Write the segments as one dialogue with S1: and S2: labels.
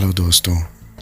S1: Hello दोस्तों।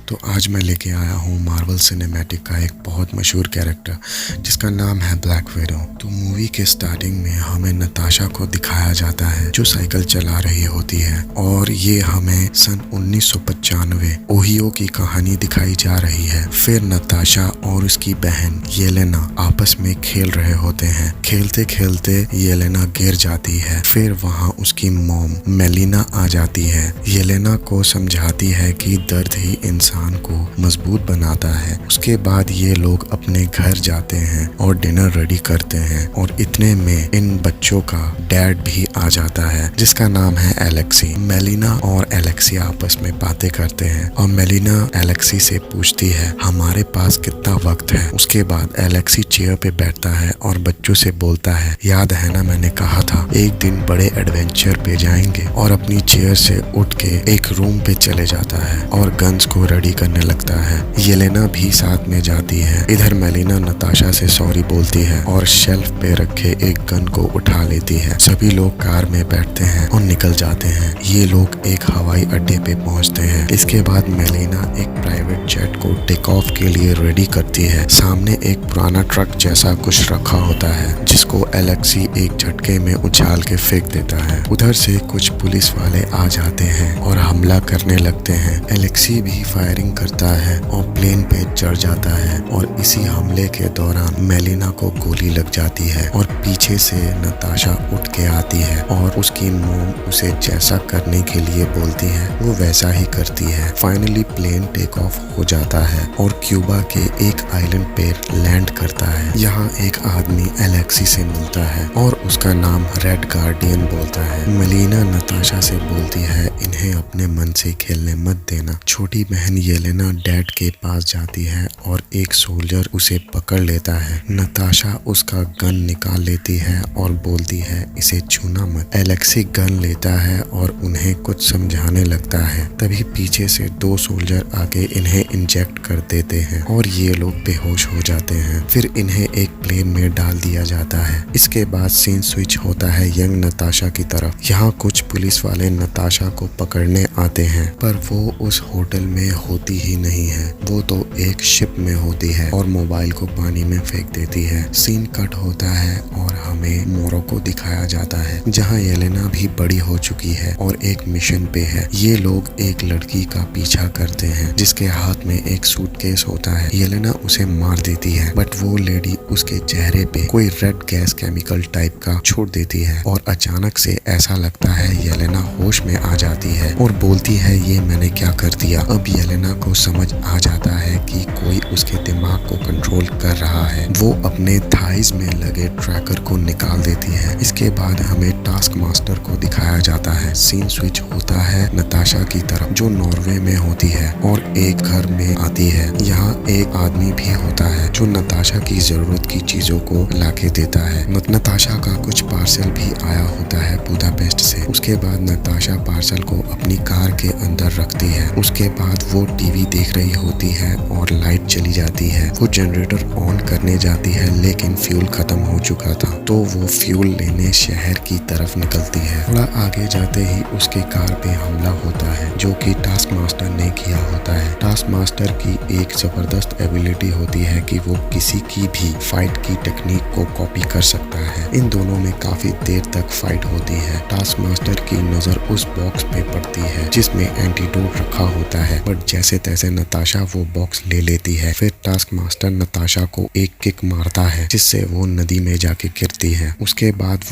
S1: तो आज मैं लेके आया हूँ मार्वल सिनेमैटिक का एक बहुत मशहूर कैरेक्टर जिसका नाम है ब्लैक विडो। तो मूवी के स्टार्टिंग में हमें नताशा को दिखाया जाता है जो साइकिल चला रही होती है और ये हमें सन 1995 ओहियो की कहानी दिखाई जा रही है। फिर नताशा और उसकी बहन येलेना आपस में खेल रहे होते हैं। खेलते खेलते येलेना गिर जाती है। फिर वहाँ उसकी मॉम मेलिना आ जाती है। येलेना को समझाती है कि दर्द ही इंसान को मजबूत बनाता है। उसके बाद ये लोग अपने घर जाते हैं और डिनर रेडी करते हैं और इतने में इन बच्चों का डैड भी आ जाता है जिसका नाम है एलेक्सी। मेलिना और एलेक्सी आपस में बातें करते हैं और मेलिना एलेक्सी से पूछती है हमारे पास कितना वक्त है। उसके बाद एलेक्सी चेयर पे बैठता है और बच्चों से बोलता है याद है ना मैंने कहा था एक दिन बड़े एडवेंचर पे जाएंगे, और अपनी चेयर से उठ के एक रूम पे चले जाता है और गन्स को रेडी करने लगता है। येलेना भी साथ में जाती है। इधर मेलिना नताशा से सॉरी बोलती है और शेल्फ पे रखे एक गन को उठा लेती है। सभी लोग कार में बैठते हैं और निकल जाते हैं। ये लोग एक हवाई अड्डे पे पहुंचते हैं। इसके बाद मेलिना एक प्राइवेट जेट को टेक ऑफ के लिए रेडी करती है। सामने एक पुराना ट्रक जैसा कुछ रखा होता है जिसको एलेक्सी एक झटके में उछाल के फेंक देता है। उधर से कुछ पुलिस वाले आ जाते हैं और हमला करने लगते हैं। एलेक्सी भी फायरिंग करता है और प्लेन पे चढ़ जाता है और इसी हमले के दौरान मेलिना को गोली लग जाती है और पीछे से नताशा उठ के आती है और उसकी मोम उसे जैसा करने के लिए बोलती है वो वैसा ही करती है। फाइनली प्लेन टेक ऑफ हो जाता है और क्यूबा के एक आइलैंड पे लैंड करता है। यहाँ एक आदमी एलेक्सी से मिलता है और उसका नाम रेड गार्डियन बोलता है। मेलिना नताशा से बोलती है इन्हें अपने मन से खेलने मत देना। छोटी बहन येलेना डैड के पास जाती है और एक सोल्जर उसे पकड़ लेता है। नताशा उसका गन निकाल लेती है और बोलती है इसे छूना मत। एलेक्सी गन लेता है और उन्हें कुछ समझाने लगता है। तभी पीछे से दो सोल्जर आके इन्हें इंजेक्ट कर देते हैं और ये लोग बेहोश हो जाते हैं। फिर इन्हें एक प्लेन में डाल दिया जाता है। इसके बाद सीन स्विच होता है यंग नताशा की तरफ। यहाँ कुछ पुलिस वाले नताशा को पकड़ने आते हैं पर वो उस होटल में होती ही नहीं है। वो तो एक शिप में होती है और मोबाइल को पानी में फेंक देती है। सीन कट होता है और हमें मोरक्को दिखाया जाता है जहाँ येलेना भी बड़ी हो चुकी है और एक मिशन पे है। ये लोग एक लड़की का पीछा करते हैं जिसके हाथ में एक सूटकेस होता है। येलेना उसे मार देती है बट वो लेडी उसके चेहरे पे कोई रेड गैस केमिकल टाइप का छोड़ देती है और अचानक से ऐसा लगता है येलेना होश में आ जाती है और बोलती है ये मैंने क्या कर दिया। अब येलेना को समझ आ जाता है कि कोई उसके दिमाग को कंट्रोल कर रहा है। वो अपने थाइज में लगे ट्रैकर को निकाल देती है। इसके बाद हमें टास्क मास्टर को दिखाया जाता है। सीन स्विच होता है नताशा की तरफ जो नॉर्वे में होती है और एक घर में आती है। यहाँ एक आदमी भी होता है जो नताशा की जरूरत की चीजों को लाके देता है। नताशा का कुछ पार्सल भी आया होता है बुदापेस्ट से। उसके बाद नताशा पार्सल को अपनी कार के अंदर रखती है। उसके बाद वो टीवी देख रही होती है और लाइट चली जाती है। वो जनरेटर ऑन करने जाती है लेकिन फ्यूल खत्म हो चुका था तो वो फ्यूल लेने शहर की तरफ निकलती है। थोड़ा आगे जाते ही उसके कार पे हमला होता है जो कि टास्क मास्टर ने किया होता है। टास्क मास्टर की एक जबरदस्त एबिलिटी होती है कि वो किसी की भी फाइट की टेक्निक को कॉपी कर सकता है। इन दोनों में काफी देर तक फाइट होती है। टास्क मास्टर की नजर उस बॉक्स पे पड़ती है जिसमें एंटीडोट रखा होता है बट जैसे तैसे नताशा वो बॉक्स ले लेती है। फिर टास्क मास्टर नताशा को एक किक मारता है जिससे वो नदी में जाके गिरती है। उसके बाद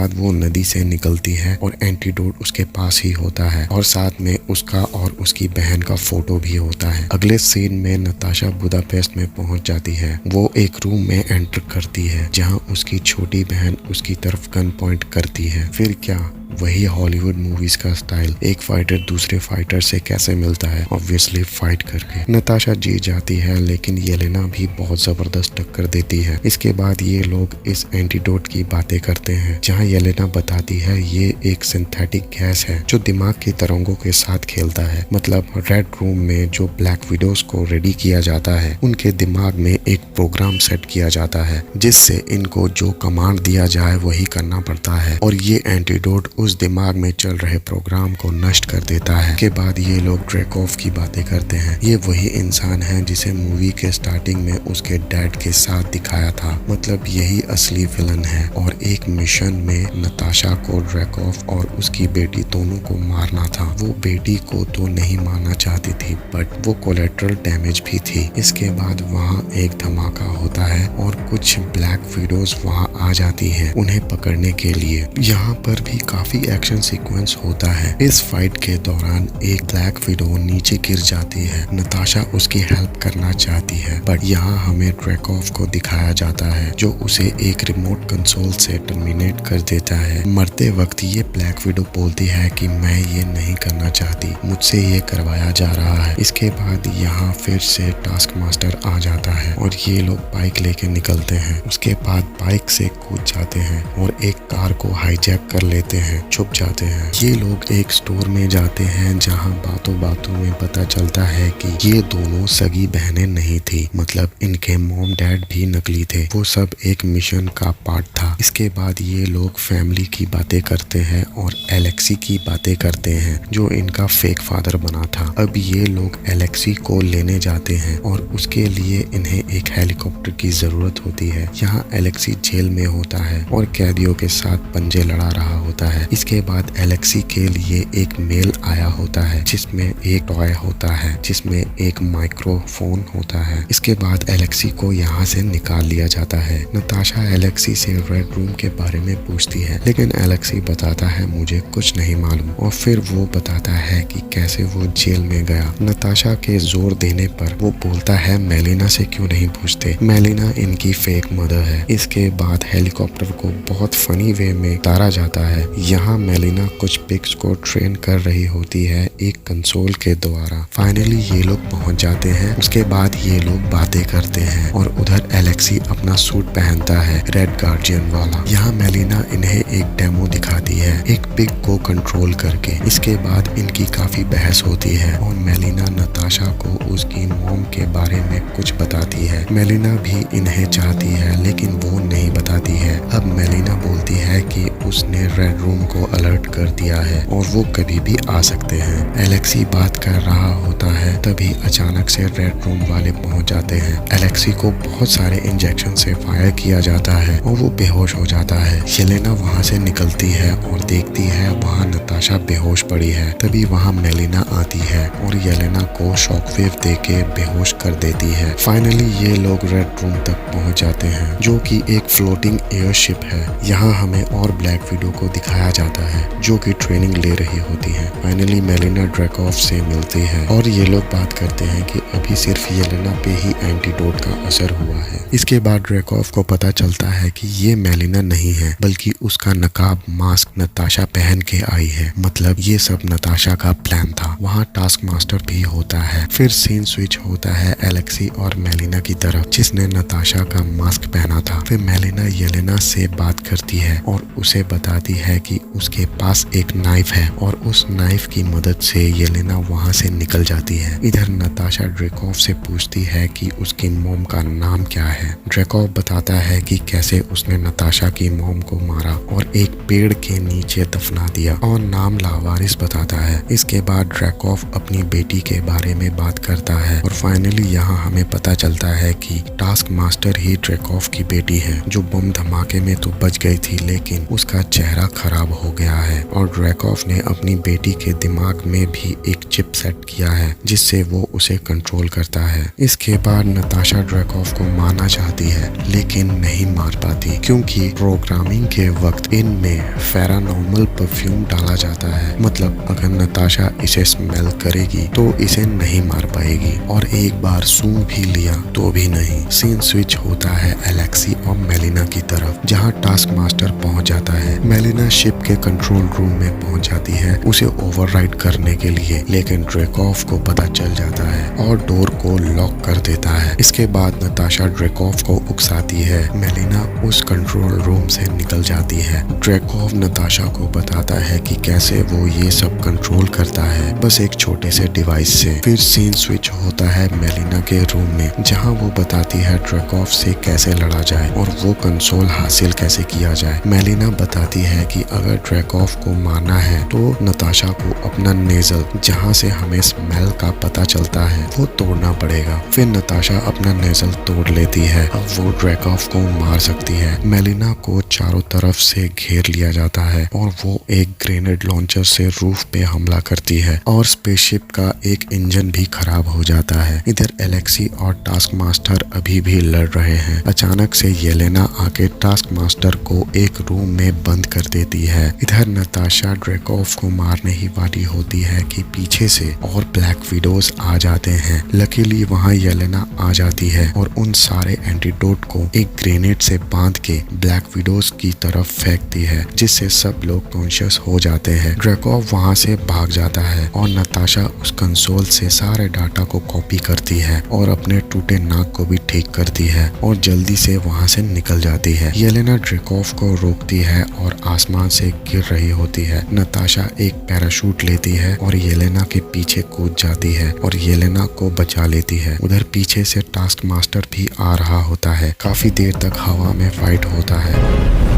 S1: वो नदी से निकलती है और एंटीडोट उसके पास ही होता है और साथ में उसका और उसकी बहन का फोटो भी होता है। अगले सीन में नताशा बुदापेस्ट में पहुंच जाती है। वो एक रूम में एंटर करती है जहां उसकी छोटी बहन उसकी तरफ गन पॉइंट करती है। फिर क्या वही हॉलीवुड मूवीज का स्टाइल, एक फाइटर दूसरे फाइटर से कैसे मिलता है, ऑब्वियसली फाइट करके। नताशा जीत जाती है लेकिन येलेना भी बहुत जबरदस्त टक्कर देती है। इसके बाद ये लोग इस एंटीडोट की बातें करते हैं जहाँ येलेना बताती है ये एक सिंथेटिक गैस है जो दिमाग की तरंगों के साथ खेलता है। मतलब रेड रूम में जो ब्लैक विडोज को रेडी किया जाता है उनके दिमाग में एक प्रोग्राम सेट किया जाता है जिससे इनको जो कमांड दिया जाए वही करना पड़ता है और ये एंटीडोट उस दिमाग में चल रहे प्रोग्राम को नष्ट कर देता है। के बाद ये लोग ड्रैकोव की बातें करते हैं। ये वही इंसान है जिसे मूवी के स्टार्टिंग में उसके डैड के साथ दिखाया था, मतलब यही असली विलन है। और एक मिशन में नताशा को ड्रैकोव और उसकी बेटी दोनों को मारना था। वो बेटी को तो नहीं मारना चाहती थी, बट वो कोलेट्रल डैमेज भी थी। इसके बाद वहाँ एक धमाका होता है और कुछ ब्लैक विडोज वहाँ आ जाती हैं उन्हें पकड़ने के लिए। यहाँ पर भी काफी एक्शन सीक्वेंस होता है। इस फाइट के दौरान एक ब्लैक विडो नीचे गिर जाती है। नताशा उसकी हेल्प करना चाहती है, बट यहाँ हमें ड्रैकोव को दिखाया जाता है जो उसे एक रिमोट कंसोल से टर्मिनेट कर देता है। मरते वक्त ये ब्लैक विडो बोलती है कि मैं ये नहीं करना चाहती, मुझसे ये करवाया जा रहा है। इसके बाद यहाँ फिर से टास्क मास्टर आ जाता है और ये लोग बाइक लेके निकलते हैं। उसके बाद बाइक से कूद जाते हैं और एक कार को हाईजैक कर लेते हैं, छुप जाते हैं। ये लोग एक स्टोर में जाते हैं जहाँ बातों बातों में पता चलता है कि ये दोनों सगी बहनें नहीं थी, मतलब इनके मॉम डैड भी नकली थे। वो सब एक मिशन का पार्ट था। इसके बाद ये लोग फैमिली की बातें करते हैं और एलेक्सी की बातें करते हैं जो इनका फेक फादर बना था। अब ये लोग एलेक्सी को लेने जाते हैं और उसके लिए इन्हें एक हेलीकॉप्टर की जरूरत होती है। यहाँ एलेक्सी जेल में होता है और कैदियों के साथ पंजे लड़ा रहा होता है। इसके बाद एलेक्सी के लिए एक मेल आया होता है जिसमें एक टॉय होता है जिसमें एक माइक्रोफोन होता है। इसके बाद एलेक्सी को यहाँ से निकाल लिया जाता है। नताशा एलेक्सी से रेड रूम के बारे में पूछती है, लेकिन एलेक्सी बताता है मुझे कुछ नहीं मालूम, और फिर वो बताता है कि कैसे वो जेल में गया। नताशा के जोर देने पर वो बोलता है मेलिना से क्यों नहीं पूछते, मेलिना इनकी फेक मदर है। इसके बाद हेलीकॉप्टर को बहुत फनी वे में उतारा जाता है। यहाँ मेलिना कुछ पिग्स को ट्रेन कर रही होती है एक कंसोल के द्वारा। फाइनली ये लोग पहुंच जाते हैं। उसके बाद ये लोग बातें करते हैं और उधर एलेक्सी अपना सूट पहनता है रेड गार्जियन वाला। यहाँ मेलिना इन्हें एक डेमो दिखाती है एक पिग को कंट्रोल करके। इसके बाद इनकी काफी बहस होती है और मेलिना नताशा को उसकी मॉम के बारे में कुछ बताती है। मेलिना भी इन्हें चाहती है लेकिन वो नहीं बताती है। अब मेलिना बोलती है कि उसने रेड रूम को अलर्ट कर दिया है और वो कभी भी आ सकते हैं। एलेक्सी बात कर रहा होता है, तभी अचानक से रेड रूम वाले पहुंच जाते हैं। एलेक्सी को बहुत सारे इंजेक्शन से फायर किया जाता है और वो बेहोश हो जाता है। येलेना वहां से निकलती है और देखती है वहां नताशा बेहोश पड़ी है। तभी वहां मेलिना आती है और येलेना को शॉकवेव देके बेहोश कर देती है। फाइनली ये लोग रेड रूम तक पहुंच जाते हैं जो कि एक फ्लोटिंग एयरशिप है। यहाँ हमें और ब्लैक विडो को दिखाया जाता है जो कि ट्रेनिंग ले रही होती है। फाइनली मेलिना ड्रैकोव से मिलती है और ये लोग बात करते हैं कि अभी सिर्फ येलेना पे ही एंटीडोट का असर हुआ है। इसके बाद ड्रैकोव को पता चलता है कि ये मेलिना नहीं है बल्कि उसका नकाब मास्क नताशा पहन के आई है, मतलब ये सब नताशा का प्लान था। वहाँ टास्क मास्टर भी होता है। फिर सीन स्विच होता है एलेक्सी और मेलिना की तरफ जिसने नताशा का मास्क पहना था। फिर मेलिना येलेना से बात करती है और उसे बताती है कि उसके पास एक नाइफ है और उस नाइफ की मदद से येलेना वहाँ से निकल जाती है। इधर नताशा ड्रैकोव से पूछती है कि उसकी मॉम का नाम क्या है। ड्रैकोव बताता है कि कैसे उसने नताशा की मॉम को मारा और एक पेड़ के नीचे दफना दिया और नाम लावारिस बताता है। इसके बाद ड्रैकोव अपनी बेटी के बारे में बात करता है और फाइनली यहाँ हमें पता चलता है कि टास्क मास्टर ही ड्रैकोव की बेटी है जो बम धमाके में तो बच गई थी लेकिन उसका चेहरा खराब हो गया है और ड्रैकोव ने अपनी बेटी के दिमाग में भी एक चिप सेट किया है जिससे वो उसे कंट्रोल करता है। इसके बाद नताशा ड्रैकोव को मारना चाहती है लेकिन नहीं मार पाती क्योंकि प्रोग्रामिंग के वक्त इनमें फेरानॉर्मल परफ्यूम डाला जाता है, मतलब अगर नताशा इसे स्मेल करेगी तो इसे नहीं मार पाएगी और एक बार सूंघ भी लिया तो भी नहीं। सीन स्विच होता है एलेक्सी और मेलिना की तरफ जहाँ टास्क मास्टर पहुंच जाता है। मेलिना शिप के कंट्रोल रूम में पहुंच जाती है उसे ओवरराइड करने के लिए, लेकिन ड्रैकोव को पता चल जाता है और डोर को लॉक कर देता है। इसके बाद नताशा ड्रैकोव को उकसाती है। मेलिना उस कंट्रोल रूम से निकल जाती है। ड्रैकोव नताशा को बताता है कि कैसे वो ये सब कंट्रोल करता है बस एक छोटे से डिवाइस से। फिर सीन स्विच होता है मेलिना के रूम में जहाँ वो बताती है ड्रैकोव से कैसे लड़ा जाए और वो कंसोल हासिल कैसे किया जाए। मेलिना बताती है कि अगर ड्रैकोव को मारना है तो नताशा को अपना नेजल, जहाँ से हमें स्मेल का पता चलता है, वो तोड़ना पड़ेगा। फिर नताशा अपना नेजल तोड़ लेती है। अब वो ड्रैकोव को मार सकती है। मेलिना को चारों तरफ से घेर लिया जाता है और वो एक ग्रेनेड लॉन्चर से रूफ पे हमला करती है और स्पेसशिप का एक इंजन भी खराब हो जाता है। इधर एलेक्सी और टास्क मास्टर अभी भी लड़ रहे हैं। अचानक से येलेना आके टास्क मास्टर को एक रूम में बंद कर देती है। इधर नताशा ड्रैकोव को मारने ही वाली होती है कि पीछे से और ब्लैक विडोज आ जाते हैं। लकीली वहाँ येलेना आ जाती है और उन सारे एंटीडोट को एक ग्रेनेड से बांध के ब्लैक विडोज की तरफ फेंकती है, जिससे सब लोग कॉन्शियस हो जाते हैं। ड्रैकोव वहाँ से भाग जाता है और नताशा उस कंसोल से सारे डाटा को कॉपी करती है और अपने टूटे नाक को भी ठीक करती है और जल्दी से वहाँ से निकल जाती है। येलेना ड्रैकोव को रोकती है और आसमान से गिर रही होती है। नताशा एक पैराशूट लेती है और येलेना के पीछे कूद जाती है और येलेना को बचा लेती है। उधर पीछे से टास्क मास्टर भी आ रहा होता है। काफी देर तक हवा में फाइट होता है।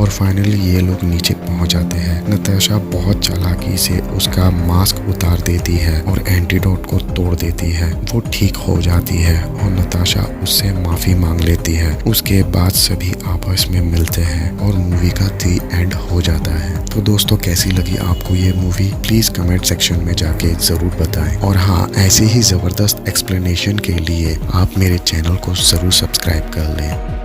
S1: और फाइनली ये लोग नीचे पहुंच जाते हैं। नताशा बहुत चालाकी से उसका मास्क उतार देती है और एंटीडोट को तोड़ देती है। वो ठीक हो जाती है और नताशा उससे माफी मांग लेती है। उसके बाद सभी आपस में मिलते हैं और मूवी का दी एंड हो जाता है। तो दोस्तों, कैसी लगी आपको ये मूवी? प्लीज कमेंट सेक्शन में जाके जरूर बताएं। और हाँ, ऐसे ही जबरदस्त एक्सप्लेनेशन के लिए आप मेरे चैनल को जरूर सब्सक्राइब कर लें।